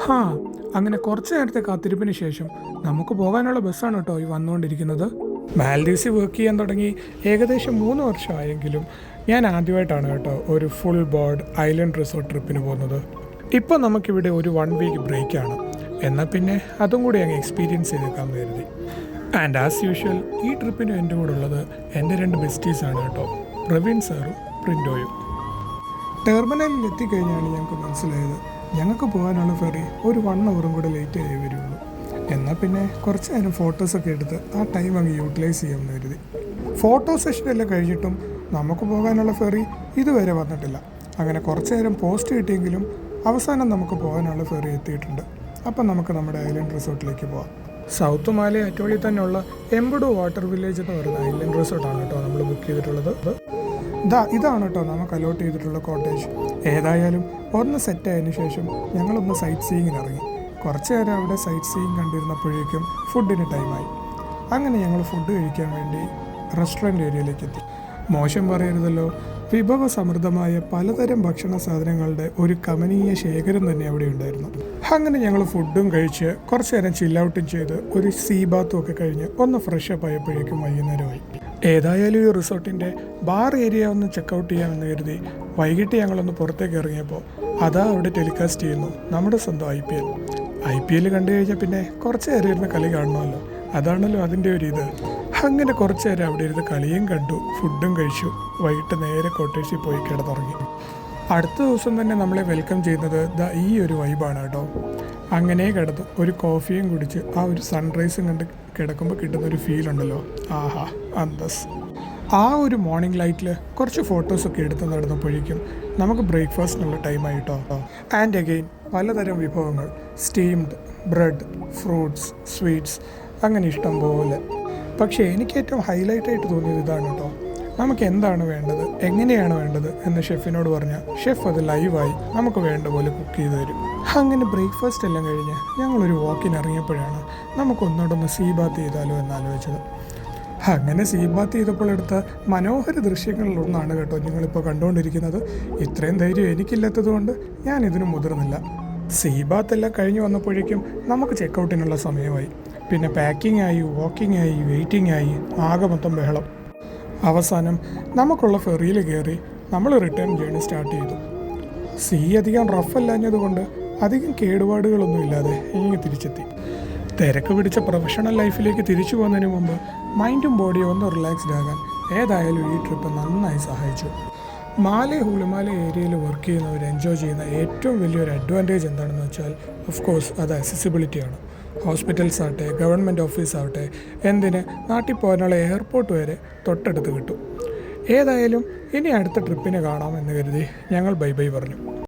ഹാ, അങ്ങനെ കുറച്ച് നേരത്തെ കാത്തിരിപ്പിന് ശേഷം നമുക്ക് പോകാനുള്ള ബസ്സാണ് കേട്ടോ ഈ വന്നുകൊണ്ടിരിക്കുന്നത്. മാൽഡീവ്സിൽ വർക്ക് ചെയ്യാൻ തുടങ്ങി ഏകദേശം 3 വർഷമായെങ്കിലും ഞാൻ ആദ്യമായിട്ടാണ് കേട്ടോ ഒരു ഫുൾ ബോർഡ് ഐലൻഡ് റിസോർട്ട് ട്രിപ്പിന് പോകുന്നത്. ഇപ്പോൾ നമുക്കിവിടെ ഒരു 1 വീക്ക് ബ്രേക്കാണ്. എന്നാൽ പിന്നെ അതും കൂടി അങ്ങ് എക്സ്പീരിയൻസ് ചെയ്തേക്കാമെന്ന് കരുതി. ആൻഡ് ആസ് യൂഷ്വൽ ഈ ട്രിപ്പിന് എൻ്റെ കൂടെ ഉള്ളത് എൻ്റെ 2 ബെസ്റ്റീസാണ് കേട്ടോ, പ്രവീൺ സാറും പ്രിൻറ്റോയും. ടെർമിനലിൽ എത്തിക്കഴിഞ്ഞാണ് ഞങ്ങൾക്ക് മനസ്സിലായത് ഞങ്ങൾക്ക് പോകാനുള്ള ഫെറി ഒരു 1 അവറും കൂടെ ലേറ്റ് ആയി വരുള്ളൂ. എന്നാൽ പിന്നെ കുറച്ച് നേരം ഫോട്ടോസൊക്കെ എടുത്ത് ആ ടൈം അങ്ങ് യൂട്ടിലൈസ് ചെയ്യാമെന്ന് കരുതി. ഫോട്ടോ സെഷനെല്ലാം കഴിഞ്ഞിട്ടും നമുക്ക് പോകാനുള്ള ഫെറി ഇതുവരെ വന്നിട്ടില്ല. അങ്ങനെ കുറച്ച് നേരം പോസ്റ്റ് കിട്ടിയെങ്കിലും അവസാനം നമുക്ക് പോകാനുള്ള ഫെറി എത്തിയിട്ടുണ്ട്. അപ്പം നമുക്ക് നമ്മുടെ ഐലൻഡ് റിസോർട്ടിലേക്ക് പോകാം. സൗത്ത് മാലി അറ്റോളി തന്നെയുള്ള എംബഡു വാട്ടർ വില്ലേജ് എന്ന് പറയുന്ന ഐലൻഡ് റിസോർട്ടാണ് കേട്ടോ നമ്മൾ ബുക്ക് ചെയ്തിട്ടുള്ളത്. ഇതാണ് കേട്ടോ നമുക്ക് അലോട്ട് ചെയ്തിട്ടുള്ള കോട്ടേജ്. ഏതായാലും ഒന്ന് സെറ്റായതിനു ശേഷം ഞങ്ങളൊന്ന് സൈറ്റ് സീയിങ്ങിന് ഇറങ്ങി. കുറച്ച് നേരം അവിടെ സൈറ്റ് സീയിങ് കണ്ടിരുന്നപ്പോഴേക്കും ഫുഡിന് ടൈമായി. അങ്ങനെ ഞങ്ങൾ ഫുഡ് കഴിക്കാൻ വേണ്ടി റെസ്റ്റോറൻറ്റ് ഏരിയയിലേക്ക് എത്തി. മോശം പറയരുതല്ലോ, വിഭവ സമൃദ്ധമായ പലതരം ഭക്ഷണ സാധനങ്ങളുടെ ഒരു കമനീയ ശേഖരം തന്നെ അവിടെ ഉണ്ടായിരുന്നു. അങ്ങനെ ഞങ്ങൾ ഫുഡും കഴിച്ച് കുറച്ച് നേരം ചില്ലൗട്ടും ചെയ്ത് ഒരു സീ ബാത്തും ഒക്കെ കഴിഞ്ഞ് ഒന്ന് ഫ്രഷപ്പ് ആയപ്പോഴേക്കും വൈകുന്നേരമായി. ഏതായാലും ഈ റിസോർട്ടിൻ്റെ ബാർ ഏരിയ ഒന്ന് ചെക്കൗട്ട് ചെയ്യാമെന്ന് കരുതി വൈകിട്ട് ഞങ്ങളൊന്ന് പുറത്തേക്ക് ഇറങ്ങിയപ്പോൾ അതാ അവിടെ ടെലികാസ്റ്റ് ചെയ്യുന്നു നമ്മുടെ സ്വന്തം IPL കണ്ടു കഴിഞ്ഞാൽ പിന്നെ കുറച്ച് നേരം ഇരുന്ന് കളി കാണണമല്ലോ, അതാണല്ലോ അതിൻ്റെ ഒരു ഇത്. അങ്ങനെ കുറച്ച് നേരം അവിടെ ഇരുന്ന് കളിയും കണ്ടു, ഫുഡും കഴിച്ചു. വൈകിട്ട് നേരെ കോട്ടേഴ്സിൽ പോയി കിടന്നുറങ്ങി. അടുത്ത ദിവസം തന്നെ നമ്മളെ വെൽക്കം ചെയ്യുന്നത് ഈ ഒരു വൈബാണ് കേട്ടോ. അങ്ങനെ കിടന്നു ഒരു കോഫിയും കുടിച്ച് ആ ഒരു സൺറൈസും കണ്ട് കിടക്കുമ്പോൾ കിട്ടുന്നൊരു ഫീൽ ഉണ്ടല്ലോ, ആഹാ അന്തസ്. ആ ഒരു മോർണിംഗ് ലൈറ്റിൽ കുറച്ച് ഫോട്ടോസൊക്കെ എടുത്ത് നടന്നപ്പോഴേക്കും നമുക്ക് ബ്രേക്ക്ഫാസ്റ്റിനുള്ള ടൈമായിട്ടോ. ആൻഡ് അഗെയിൻ പലതരം വിഭവങ്ങൾ, സ്റ്റീംഡ് ബ്രെഡ്, ഫ്രൂട്ട്സ്, സ്വീറ്റ്സ്, അങ്ങനെ ഇഷ്ടം പോലെ. പക്ഷേ എനിക്ക് ഏറ്റവും ഹൈലൈറ്റായിട്ട് തോന്നിയത് ഇതാണ് കേട്ടോ. നമുക്ക് എന്താണ് വേണ്ടത്, എങ്ങനെയാണ് വേണ്ടത് എന്ന് ഷെഫിനോട് പറഞ്ഞാൽ ഷെഫ് അത് ലൈവായി നമുക്ക് വേണ്ട പോലെ കുക്ക് ചെയ്ത് തരും. അങ്ങനെ ബ്രേക്ക്ഫാസ്റ്റ് എല്ലാം കഴിഞ്ഞ് ഞങ്ങളൊരു വാക്കിന് ഇറങ്ങിയപ്പോഴാണ് നമുക്കൊന്നോടൊന്ന് സീ ബാത്ത് ചെയ്താലോ എന്നാലോചിച്ചത്. അങ്ങനെ സീ ബാത്ത് ചെയ്തപ്പോൾ എടുത്ത മനോഹര ദൃശ്യങ്ങളിലൊന്നാണ് കേട്ടോ നിങ്ങളിപ്പോൾ കണ്ടുകൊണ്ടിരിക്കുന്നത്. ഇത്രയും ധൈര്യം എനിക്കില്ലാത്തത് കൊണ്ട് ഞാൻ ഇതിന് മുതിർന്നില്ല. സീ ബാത്ത് എല്ലാം കഴിഞ്ഞ് വന്നപ്പോഴേക്കും നമുക്ക് ചെക്കൗട്ടിനുള്ള സമയമായി. പിന്നെ പാക്കിംഗ് ആയി, വാക്കിംഗ് ആയി, വെയിറ്റിംഗ് ആയി, ആകെ മൊത്തം ബഹളം. അവസാനം നമുക്കുള്ള ഫെറിയിൽ കയറി നമ്മൾ റിട്ടേൺ ജേണി സ്റ്റാർട്ട് ചെയ്തു. സീ അധികം റഫല്ലാഞ്ഞതുകൊണ്ട് അധികം കേടുപാടുകളൊന്നും ഇല്ലാതെ ഇങ്ങനെ തിരിച്ചെത്തി. തിരക്ക് പിടിച്ച പ്രൊഫഷണൽ ലൈഫിലേക്ക് തിരിച്ചു പോകുന്നതിന് മുമ്പ് മൈൻഡും ബോഡിയും ഒന്ന് റിലാക്സ്ഡ് ആകാൻ ഏതായാലും ഈ ട്രിപ്പ് നന്നായി സഹായിച്ചു. മാലെ ഹുളിമാല ഏരിയയിൽ വർക്ക് ചെയ്യുന്നവർ എൻജോയ് ചെയ്യുന്ന ഏറ്റവും വലിയൊരു അഡ്വാൻറ്റേജ് എന്താണെന്ന് വെച്ചാൽ ഓഫ് കോഴ്സ് അത് അക്സസിബിലിറ്റിയാണ്. ഹോസ്പിറ്റൽസ് ആവട്ടെ, ഗവൺമെൻറ് ഓഫീസ് ആവട്ടെ, എന്തിന് നാട്ടിൽ പോകാനുള്ള എയർപോർട്ട് വരെ തൊട്ടടുത്ത് കിട്ടും. ഏതായാലും ഇനി അടുത്ത ട്രിപ്പിന് കാണാമെന്ന് കരുതി ഞങ്ങൾ ബൈ ബൈ പറഞ്ഞു.